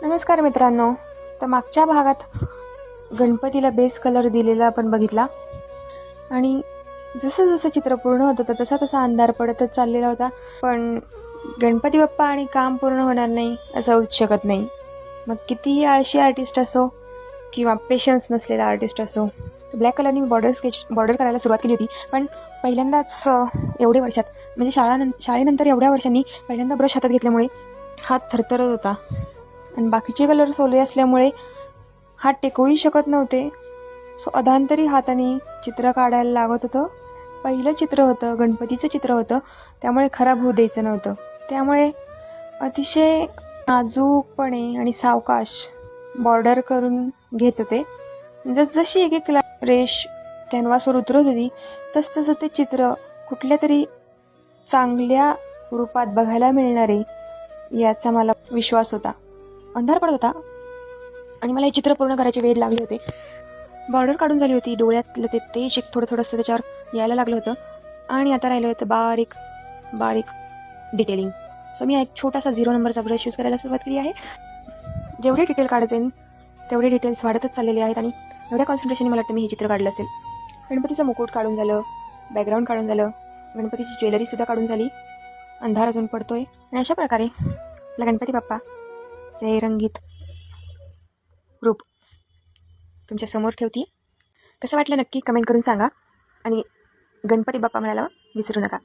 नमस्कार मित्रांनो. तर मागच्या भागात गणपतीला बेस कलर दिलेला आपण बघितला आणि जसं जसं चित्र पूर्ण होत होतं तसा तसा अंधार पडतच चाललेला होता. पण गणपती बाप्पा आणि काम पूर्ण होणार नाही असं होऊच शकत नाही. मग कितीही आळशी आर्टिस्ट असो किंवा पेशन्स नसलेला आर्टिस्ट असो, ब्लॅक कलरनी बॉर्डर करायला सुरुवात केली होती. पण पहिल्यांदाच एवढे वर्षात म्हणजे शाळेनंतर एवढ्या वर्षांनी पहिल्यांदा ब्रश हातात घेतल्यामुळे हात थरथरत होता आणि बाकीचे कलर ओले असल्यामुळे हात टेकवूही शकत नव्हते. सो अधांतरी हाताने चित्र काढायला लागत होतं. पहिलं चित्र होतं, गणपतीचं चित्र होतं, त्यामुळे खराब होऊ द्यायचं नव्हतं. त्यामुळे अतिशय नाजूकपणे आणि सावकाश बॉर्डर करून घेत होते. जसजशी एक एक रेष कॅनव्हासवर उतरत होती तसतसं ते चित्र कुठल्या तरी चांगल्या रूपात बघायला मिळणारे याचा मला विश्वास होता. अंधार पडत होता आणि मला हे चित्र पूर्ण करायचे वेळ लागले होते. बॉर्डर काढून झाली होती, डोळ्यातलं ते तेज एक थोडंसं त्याच्यावर यायला लागलं होतं आणि आता राहिलं होतं बारीक बारीक डिटेलिंग. सो मी एक छोटासा 0 नंबरचा ब्रश यूज करायला सुरुवात केली आहे. जेवढे डिटेल काढायचे तेवढे डिटेल्स वाढतच चाललेले आहेत आणि एवढ्या कॉन्सन्ट्रेशनने मला वाटतं मी हे चित्र काढलं असेल. गणपतीचं मुकुट काढून झालं, बॅकग्राऊंड काढून झालं, गणपतीची ज्वेलरीसुद्धा काढून झाली. अंधार अजून पडतोय आणि अशा प्रकारे आपला गणपती बाप्पाचे रंगीत रूप तुमच्या समोर ठेवते. कसं वाटलं नक्की कमेंट करून सांगा आणि गणपती बाप्पा म्हणायला विसरू नका.